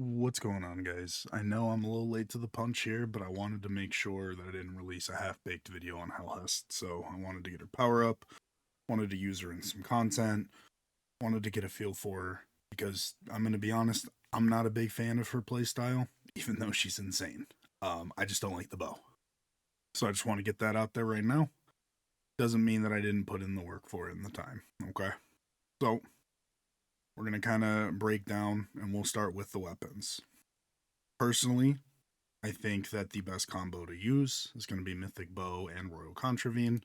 What's going on, guys? I know I'm a little late to the punch here, but I wanted to make sure that I didn't release a half-baked video on Helhest, so I wanted to get her power up, wanted to use her in some content, wanted to get a feel for her, because I'm going to be honest, I'm not a big fan of her playstyle, even though she's insane. I just don't like the bow. So I just want to get that out there right now. Doesn't mean that I didn't put in the work for it in the time, okay? So, we're going to kind of break down, and we'll start with the weapons. Personally, I think that the best combo to use is going to be Mythic Bow and Royal Contravene.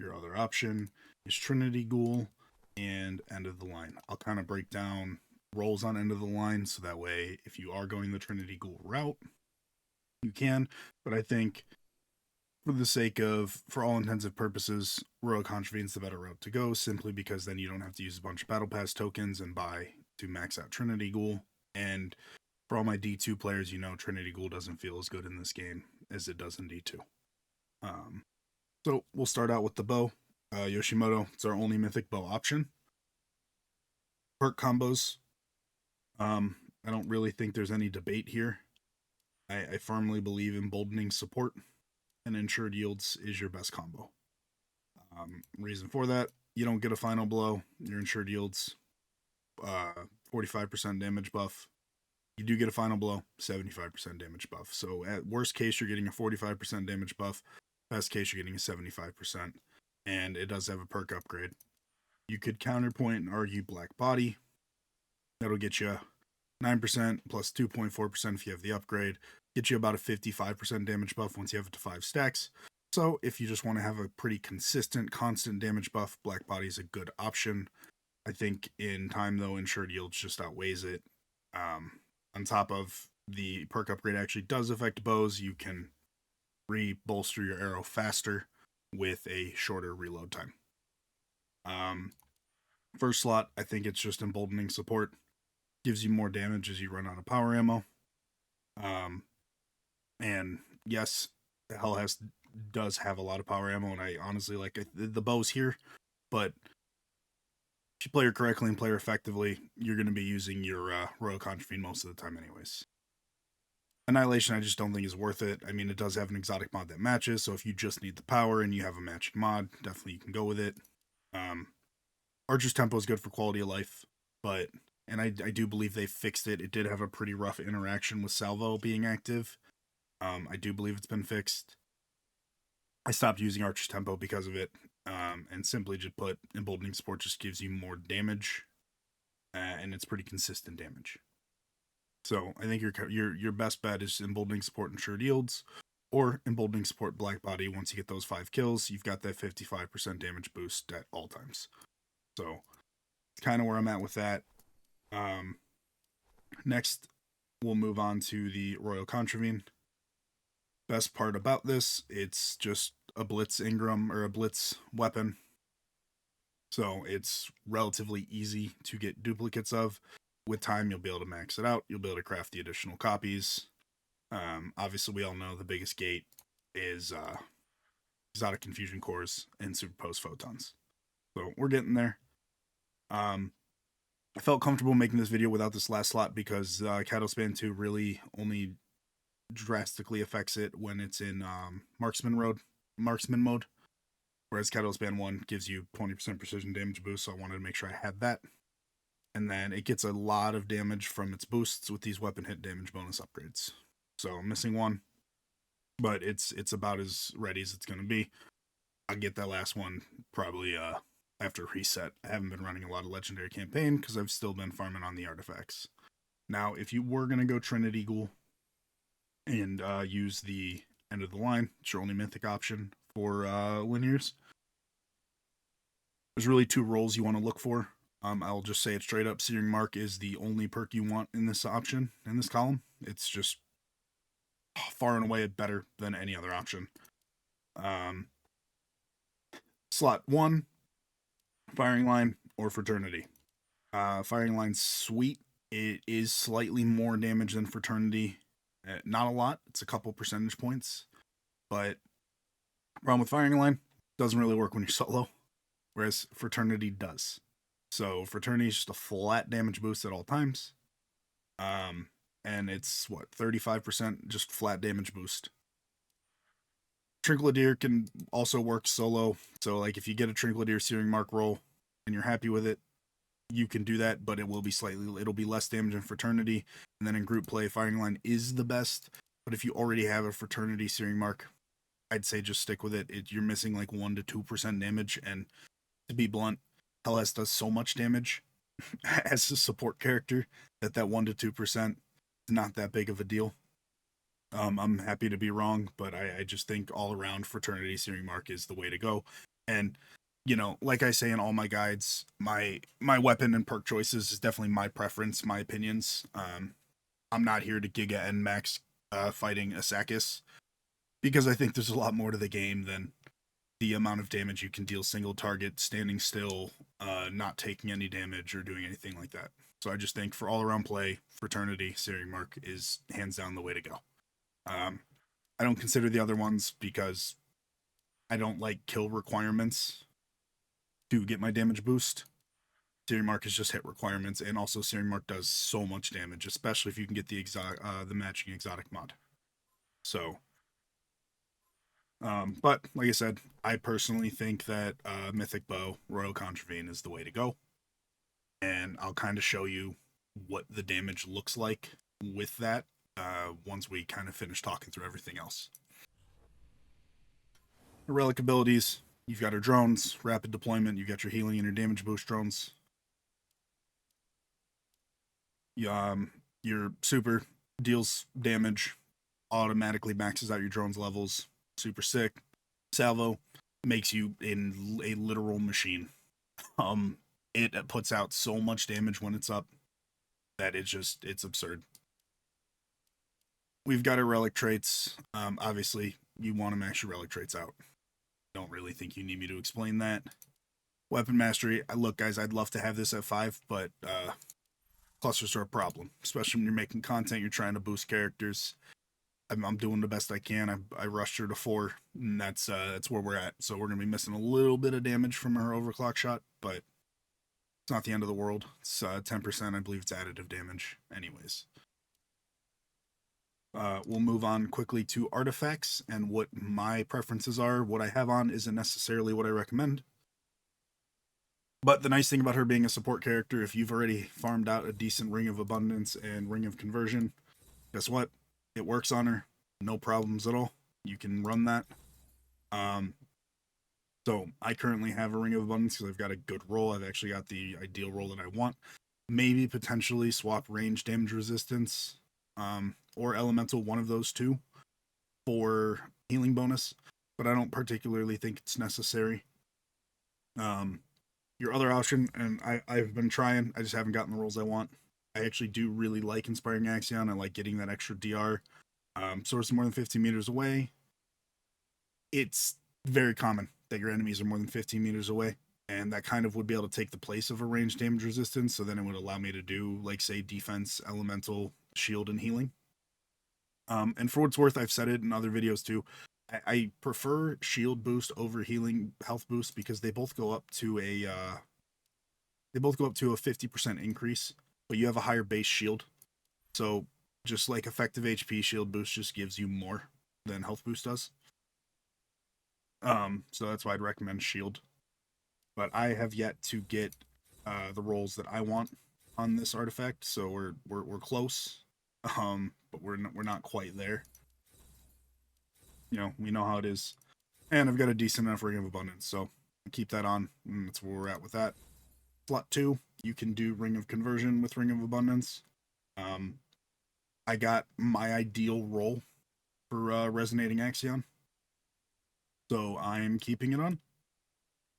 Your other option is Trinity Ghoul and End of the Line. I'll kind of break down roles on End of the Line so that way if you are going the Trinity Ghoul route, you can. But I think for the sake of, for all intensive purposes, Royal Contravene is the better route to go, simply because then you don't have to use a bunch of Battle Pass tokens and buy to max out Trinity Ghoul. And for all my D2 players, you know Trinity Ghoul doesn't feel as good in this game as it does in D2. So we'll start out with the bow. Yoshimoto, it's our only mythic bow option. Perk combos. I don't really think there's any debate here. I firmly believe emboldening support and ensured yields is your best combo. Reason for that, you don't get a final blow. Your ensured yields 45% damage buff. You do get a final blow, 75% damage buff. So at worst case, you're getting a 45% damage buff. Best case, you're getting a 75%. And it does have a perk upgrade. You could counterpoint and argue Black Body. That'll get you 9% plus 2.4% if you have the upgrade. Get you about a 55% damage buff once you have it to 5 stacks. So if you just want to have a pretty consistent, constant damage buff, Black Body is a good option. I think in time, though, Ensured Yields just outweighs it. On top of the perk upgrade actually does affect bows, you can re-bolster your arrow faster with a shorter reload time. First slot, I think it's just emboldening support. Gives you more damage as you run out of power ammo. And yes, the Helhest does have a lot of power ammo, and I honestly like it. The bow's here, but if you play her correctly and play her effectively, you're going to be using your Royal Contravene most of the time anyways. Annihilation I just don't think is worth it. I mean, it does have an exotic mod that matches, so if you just need the power and you have a matching mod, definitely you can go with it. Archer's Tempo is good for quality of life, but, and I do believe they fixed it. It did have a pretty rough interaction with Salvo being active. I do believe it's been fixed. I stopped using Archer's Tempo because of it, and simply just put Emboldening Support just gives you more damage, and it's pretty consistent damage. So I think your best bet is Emboldening Support Ensured Yields, or Emboldening Support Black Body. Once you get those 5 kills, you've got that 55% damage boost at all times. So kind of where I'm at with that. Next, we'll move on to the Royal Contravene. Best part about this, it's just a Blitz Ingram or a Blitz weapon. So it's relatively easy to get duplicates of. With time, you'll be able to max it out. You'll be able to craft the additional copies. Obviously, we all know the biggest gate is Exotic Confusion Cores and Superposed Photons. So we're getting there. I felt comfortable making this video without this last slot because Catalspan 2 really only drastically affects it when it's in marksman mode, whereas Catalspan 1 gives you 20% precision damage boost, so I wanted to make sure I had that. And then it gets a lot of damage from its boosts with these weapon hit damage bonus upgrades. So I'm missing one, but it's about as ready as it's going to be. I'll get that last one probably after reset. I haven't been running a lot of Legendary campaign because I've still been farming on the artifacts. Now, if you were going to go Trinity Ghoul and use the End of the Line, it's your only mythic option for linears. There's really 2 roles you want to look for. I'll just say it straight up. Searing Mark is the only perk you want in this option, in this column. It's just far and away better than any other option. Slot 1, Firing Line or Fraternity. Firing Line's sweet. It is slightly more damage than Fraternity. Not a lot. It's a couple percentage points. But problem with Firing Line, doesn't really work when you're solo. Whereas Fraternity does. So Fraternity is just a flat damage boost at all times. and it's what, 35% just flat damage boost. Trinkladier can also work solo, so like if you get a Trinkladier Searing Mark roll and you're happy with it, you can do that, but it'll be less damage in Fraternity, and then in group play, Firing Line is the best. But if you already have a Fraternity Searing Mark, I'd say just stick with it. You're missing like 1 to 2% damage, and to be blunt, Helhest does so much damage as a support character that 1 to 2% is not that big of a deal. I'm happy to be wrong, but I just think all around Fraternity Searing Mark is the way to go. And you know, like I say in all my guides, my weapon and perk choices is definitely my preference, my opinions. I'm not here to Giga and Max fighting Asakis, because I think there's a lot more to the game than the amount of damage you can deal single target, standing still, not taking any damage or doing anything like that. So I just think for all around play, Fraternity Searing Mark is hands down the way to go. I don't consider the other ones because I don't like kill requirements to get my damage boost. Searing Mark is just hit requirements, and also Searing Mark does so much damage, especially if you can get the matching exotic mod. So, but like I said, I personally think that Mythic Bow, Royal Contravene is the way to go, and I'll kind of show you what the damage looks like with that once we kind of finish talking through everything else. The Relic Abilities, you've got your drones, rapid deployment, you've got your healing and your damage boost drones. Your super deals damage, automatically maxes out your drone's levels. Super sick. Salvo makes you in a literal machine. It puts out so much damage when it's up that it's absurd. We've got our relic traits. Obviously, you want to max your relic traits out. Don't really think you need me to explain that. Weapon mastery. Look, guys, I'd love to have this at 5, but clusters are a problem, especially when you're making content, you're trying to boost characters. I'm doing the best I can. I rushed her to 4, and that's where we're at. So we're gonna be missing a little bit of damage from her overclock shot, but it's not the end of the world. It's 10%. I believe it's additive damage, anyways. We'll move on quickly to artifacts and what my preferences are. What I have on isn't necessarily what I recommend. But the nice thing about her being a support character, if you've already farmed out a decent Ring of Abundance and Ring of Conversion, guess what? It works on her. No problems at all. You can run that. So I currently have a Ring of Abundance because I've got a good roll. I've actually got the ideal roll that I want. Maybe potentially swap range damage resistance or elemental, one of those two, for healing bonus. But I don't particularly think it's necessary. Your other option, and I've been trying, I just haven't gotten the rolls I want. I actually do really like Inspiring Axion. I like getting that extra DR. Source more than 15 meters away. It's very common that your enemies are more than 15 meters away, and that kind of would be able to take the place of a range damage resistance, so then it would allow me to do, like, say, defense, elemental, shield, and healing. And for what it's worth, I've said it in other videos too, I prefer shield boost over healing health boost because they both go up to a 50% increase, but you have a higher base shield. So just like effective HP, shield boost just gives you more than health boost does. So that's why I'd recommend shield. But I have yet to get the rolls that I want on this artifact, so we're close. But we're not quite there. You know, we know how it is. And I've got a decent enough Ring of Abundance, so keep that on, and that's where we're at with that. Slot 2, you can do Ring of Conversion with Ring of Abundance. I got my ideal roll for Resonating Axion, so I'm keeping it on.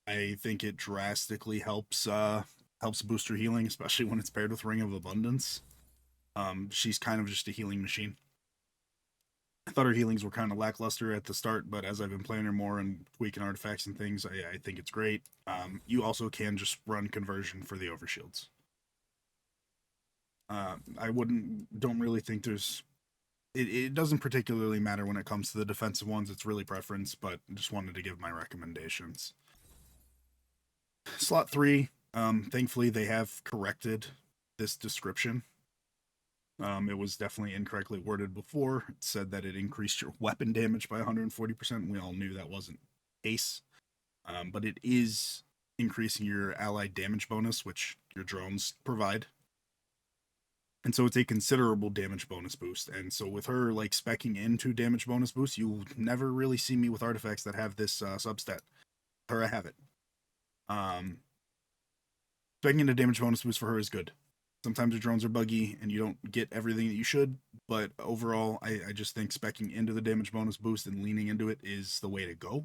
I think it drastically helps boost her healing, especially when it's paired with Ring of Abundance. She's kind of just a healing machine. I thought her healings were kind of lackluster at the start, but as I've been playing her more and tweaking artifacts and things, I think it's great. You also can just run conversion for the overshields. Don't really think there's... It doesn't particularly matter when it comes to the defensive ones. It's really preference, but just wanted to give my recommendations. Slot 3, thankfully they have corrected this description. It was definitely incorrectly worded before. It said that it increased your weapon damage by 140%. We all knew that wasn't the case. But it is increasing your allied damage bonus, which your drones provide. And so it's a considerable damage bonus boost. And so with her like specking into damage bonus boost, you'll never really see me with artifacts that have this substat. Her, I have it. Um, Specking into damage bonus boost for her is good. Sometimes your drones are buggy and you don't get everything that you should, but overall, I just think specking into the damage bonus boost and leaning into it is the way to go.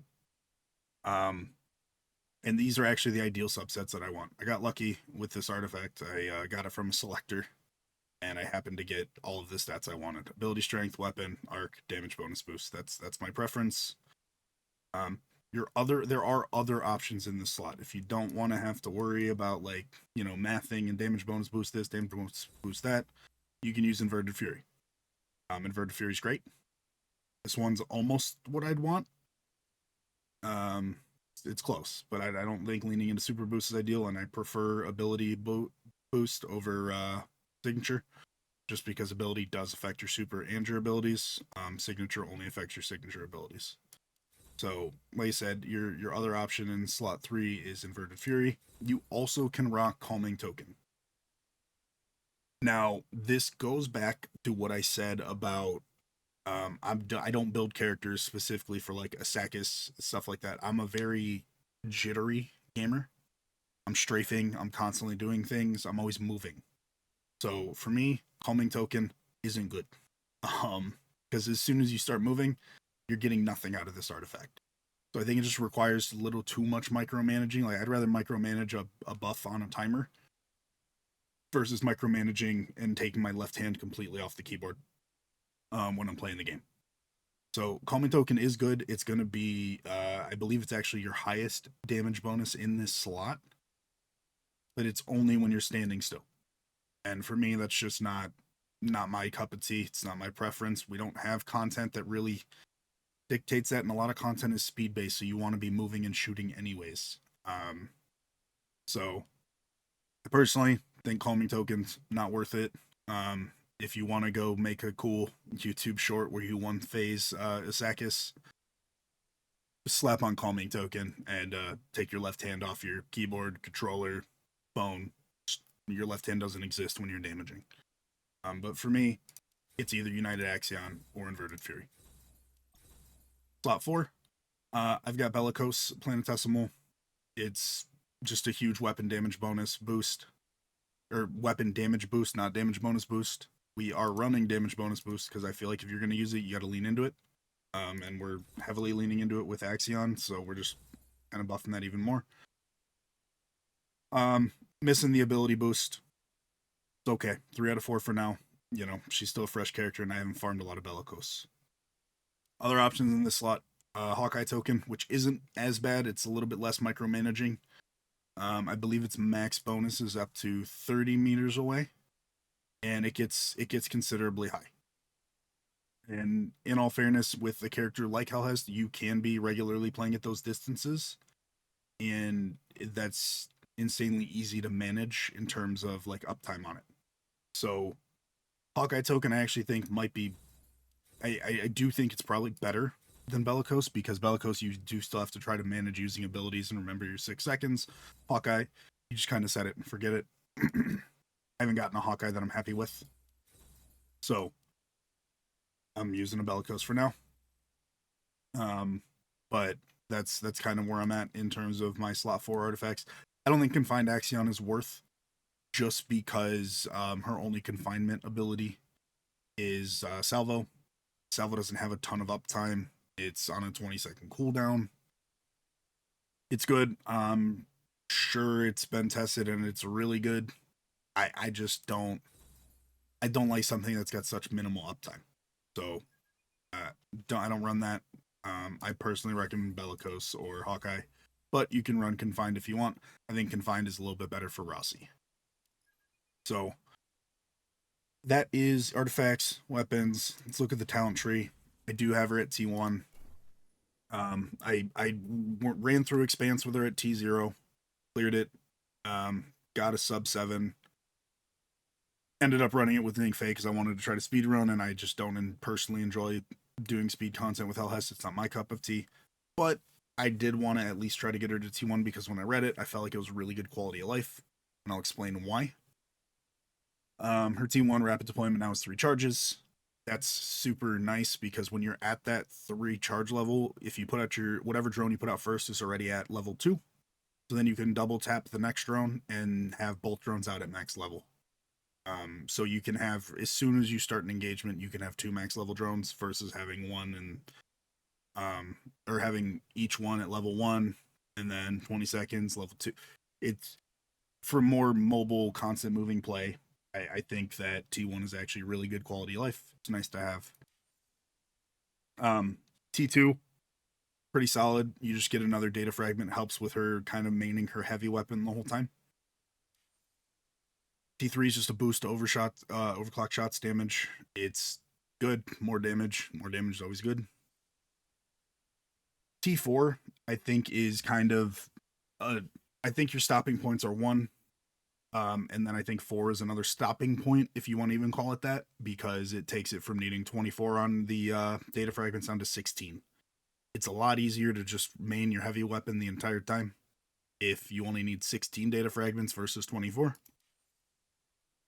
Um, and these are actually the ideal subsets that I want. I got lucky with this artifact. I got it from a selector, and I happened to get all of the stats I wanted: ability, strength, weapon, arc, damage bonus boost. That's my preference. Um, there are other options in this slot. If you don't want to have to worry about like mathing and damage bonus boost this, damage bonus boost that, you can use Inverted Fury. Inverted Fury is great. This one's almost what I'd want. Um, it's close, but I don't think leaning into super boost is ideal, and I prefer ability boost over signature, just because ability does affect your super and your abilities. Signature only affects your signature abilities. So, like I said, your other option in slot 3 is Inverted Fury. You also can rock Calming Token. Now, this goes back to what I said about I don't build characters specifically for like Asakis, stuff like that. I'm a very jittery gamer. I'm strafing, I'm constantly doing things, I'm always moving. So for me, Calming Token isn't good. Because as soon as you start moving, you're getting nothing out of this artifact. So I think it just requires a little too much micromanaging. Like I'd rather micromanage a buff on a timer versus micromanaging and taking my left hand completely off the keyboard when I'm playing the game. So Calming Token is good. It's going to be, I believe it's actually your highest damage bonus in this slot, but it's only when you're standing still. And for me, that's just not my cup of tea. It's not my preference. We don't have content that really dictates that, and a lot of content is speed based, so you want to be moving and shooting anyways. So I personally think Calming Token's not worth it. If you want to go make a cool YouTube short where you one phase Asakis, slap on Calming Token and take your left hand off your keyboard, controller, phone. Your left hand doesn't exist when you're damaging. But for me, it's either United Axion or Inverted Fury. Slot 4, I've got Bellicose Planetesimal. It's just a huge weapon damage bonus boost. Or weapon damage boost, not damage bonus boost. We are running damage bonus boost because I feel like if you're going to use it, you got to lean into it. And we're heavily leaning into it with Axion, so we're just kind of buffing that even more. Missing the ability boost. It's okay. 3 out of 4 for now. She's still a fresh character, and I haven't farmed a lot of Bellicose. Other options in this slot, Hawkeye Token, which isn't as bad. It's a little bit less micromanaging. I believe its max bonus is up to 30 meters away, and it gets considerably high. And in all fairness, with a character like Helhest, you can be regularly playing at those distances, and that's insanely easy to manage in terms of like uptime on it. So Hawkeye Token, I actually think might be. I do think it's probably better than Bellicose, because Bellicose you do still have to try to manage using abilities and remember your 6 seconds. Hawkeye, you just kind of set it and forget it. I haven't gotten a Hawkeye that I'm happy with, so I'm using a Bellicose for now. But that's kind of where I'm at in terms of my slot 4 artifacts. I don't think Confined Axion is worth, just because her only confinement ability is Salvo. Salvo doesn't have a ton of uptime. It's on a 20-second cooldown. It's good. Sure, it's been tested and it's really good. I just don't like something that's got such minimal uptime. So I don't run that. I personally recommend Bellicose or Hawkeye, but you can run Confined if you want. I think Confined is a little bit better for Rossi. So that is artifacts, weapons. Let's look at the talent tree. I do have her at T1. I ran through Expanse with her at T0, 0, cleared it, got a sub 7. ended up running it with Ning Fei because I wanted to try to speed run, and I just don't personally enjoy doing speed content with Helhest. It's not my cup of tea. But I did want to at least try to get her to T1 because when I read it, I felt like it was really good quality of life, and I'll explain why. Her T1 rapid deployment now is 3 charges. That's super nice because when you're at that 3 charge level, if you put out your whatever drone you put out first is already at level 2. So then you can double tap the next drone and have both drones out at max level. So you can have, as soon as you start an engagement, you can have 2 max level drones versus having one or having each one at level 1 and then 20 seconds level 2. It's for more mobile, constant moving play. I think that T1 is actually really good quality of life. It's nice to have. T2, pretty solid. You just get another data fragment, helps with her kind of maining her heavy weapon the whole time. T3 is just a boost to overclock shots damage. It's good. More damage. More damage is always good. T4, I think, is kind of I think your stopping points are 1. And then I think 4 is another stopping point, if you want to even call it that, because it takes it from needing 24 on the data fragments down to 16. It's a lot easier to just main your heavy weapon the entire time if you only need 16 data fragments versus 24.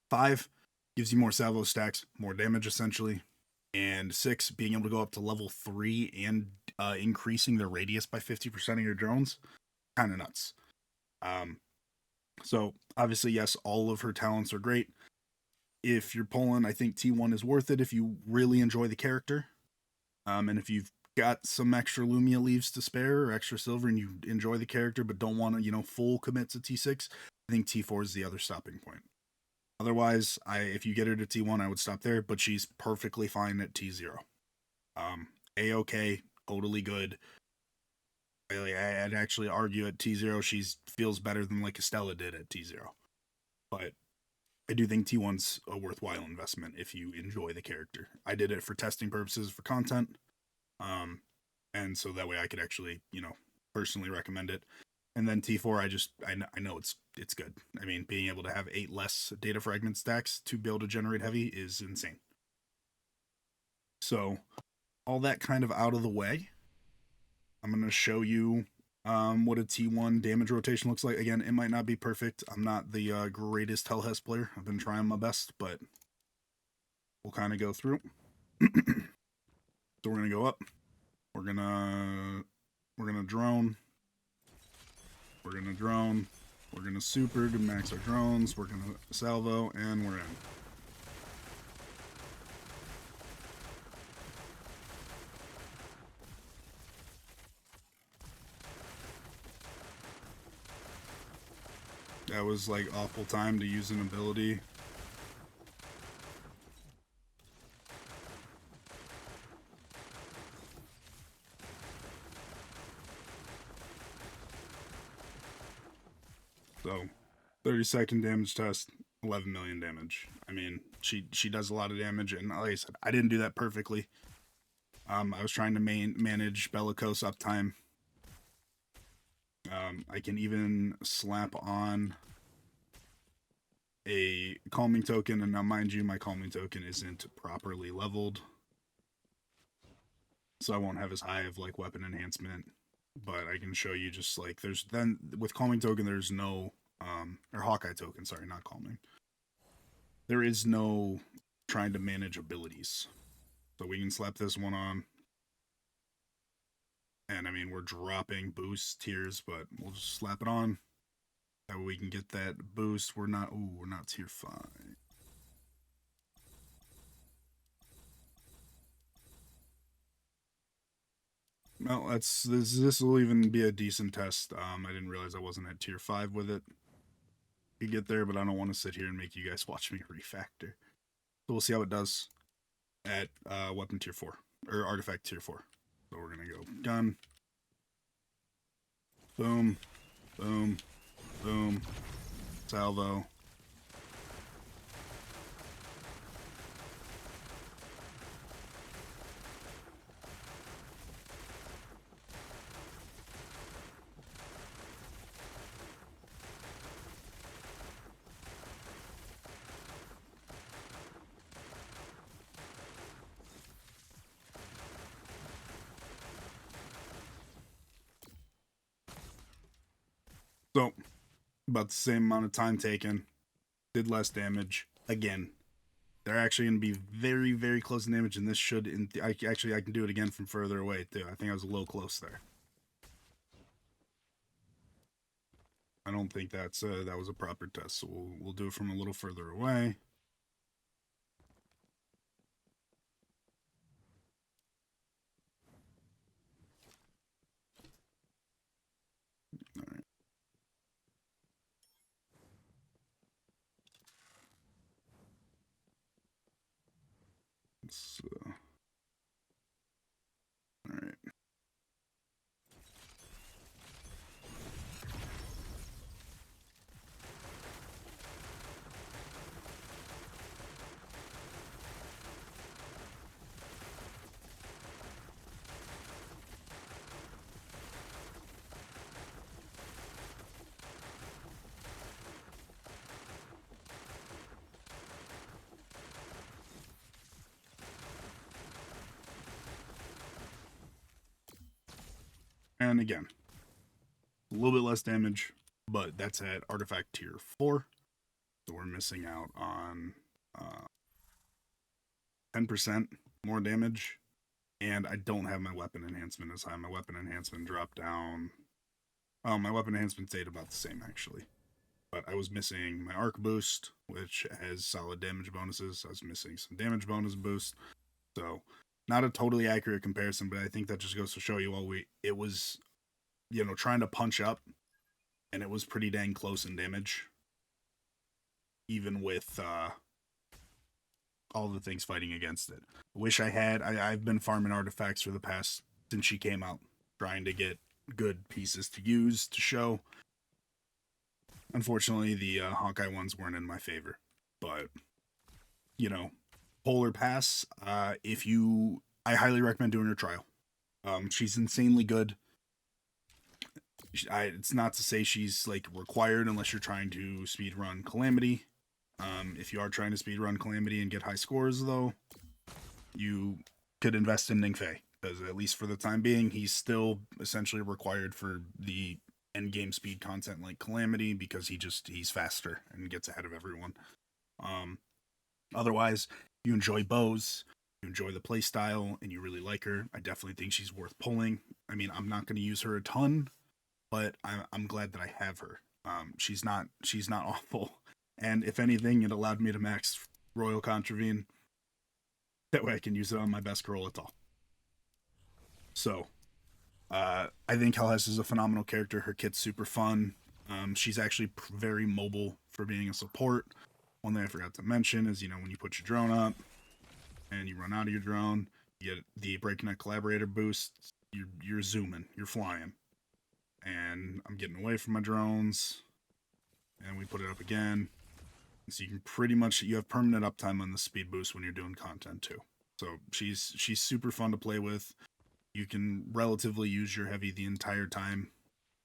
5 gives you more salvo stacks, more damage essentially. And 6, being able to go up to level 3 and increasing the radius by 50% of your drones, kind of nuts. So obviously, yes, all of her talents are great. If you're pulling, I think T1 is worth it if you really enjoy the character. And if you've got some extra Lumia leaves to spare or extra silver and you enjoy the character but don't want to, full commit to T6, I think T4 is the other stopping point. Otherwise, if you get her to T1, I would stop there, but she's perfectly fine at T0. A-okay, totally good. I'd actually argue at T0 she feels better than like Estella did at T0. But I do think T1's a worthwhile investment if you enjoy the character. I did it for testing purposes for content. And so that way I could actually, personally recommend it. And then T4, I know it's good. I mean, being able to have 8 less data fragment stacks to be able to generate heavy is insane. So, all that kind of out of the way, I'm going to show you what a T1 damage rotation looks like. Again, it might not be perfect. I'm not the greatest Helhest player. I've been trying my best, but we'll kind of go through. So we're going to go up. We're going to drone. We're going to drone. We're going to super to max our drones. We're going to salvo, and we're in. That was like awful time to use an ability. So, 30-second damage test, 11 million damage. I mean, she does a lot of damage, and like I said, I didn't do that perfectly. I was trying to manage Bellicose uptime. I can even slap on a calming token, and now mind you, my calming token isn't properly leveled, so I won't have as high of like weapon enhancement. But I can show you just like with calming token there's no or Hawkeye token, sorry, not calming. There is no trying to manage abilities. So we can slap this one on. And I mean, we're dropping boost tiers, but we'll just slap it on. That way we can get that boost. We're not tier 5. Well, this will even be a decent test. I didn't realize I wasn't at tier 5 with it. You get there, but I don't want to sit here and make you guys watch me refactor. So we'll see how it does at weapon tier 4 or artifact tier 4. So we're gonna go gun. Boom, boom, boom, salvo. So, about the same amount of time taken, did less damage. Again, they're actually going to be very, very close in damage, and this should, I can do it again from further away, too. I think I was a little close there. I don't think that was a proper test, so we'll do it from a little further away. All right. All right. And again, a little bit less damage, but that's at artifact tier 4. So we're missing out on 10% more damage. And I don't have my weapon enhancement as high. My weapon enhancement dropped down. Oh, my weapon enhancement stayed about the same, actually. But I was missing my arc boost, which has solid damage bonuses. I was missing some damage bonus boost. So, not a totally accurate comparison, but I think that just goes to show you it was, trying to punch up, and it was pretty dang close in damage. Even with all the things fighting against it. Wish I had. I've been farming artifacts for the past, since she came out, trying to get good pieces to use to show. Unfortunately, the Hawkeye ones weren't in my favor. But, Polar Pass, I highly recommend doing her trial. She's insanely good. It's not to say she's like required unless you're trying to speedrun Calamity. If you are trying to speedrun Calamity and get high scores, though, you could invest in Ningfei, because at least for the time being, he's still essentially required for the endgame speed content like Calamity, because he's faster and gets ahead of everyone. Otherwise, you enjoy bows, you enjoy the playstyle, and you really like her. I definitely think she's worth pulling. I mean, I'm not going to use her a ton, but I'm glad that I have her. She's not awful, and if anything, it allowed me to max Royal Contravene. That way I can use it on my best roll at all. So, I think Helhest is a phenomenal character. Her kit's super fun. She's actually very mobile for being a support. One thing I forgot to mention is, when you put your drone up and you run out of your drone, you get the Breakneck Collaborator boost. You're zooming, you're flying. And I'm getting away from my drones, and we put it up again. So you can pretty much, you have permanent uptime on the speed boost when you're doing content too. So she's super fun to play with. You can relatively use your heavy the entire time,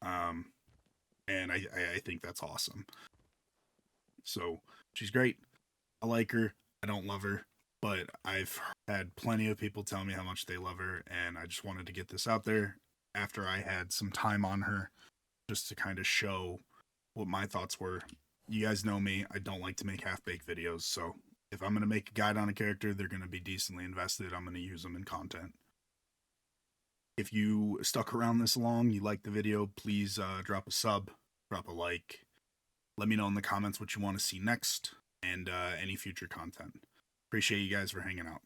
and I think that's awesome. So she's great. I like her. I don't love her, but I've had plenty of people tell me how much they love her, and I just wanted to get this out there after I had some time on her, just to kind of show what my thoughts were. You guys know me, I don't like to make half-baked videos, so if I'm going to make a guide on a character, they're going to be decently invested. I'm going to use them in content. If you stuck around this long, you liked the video, please drop a sub, drop a like. Let me know in the comments what you want to see next, and any future content. Appreciate you guys for hanging out.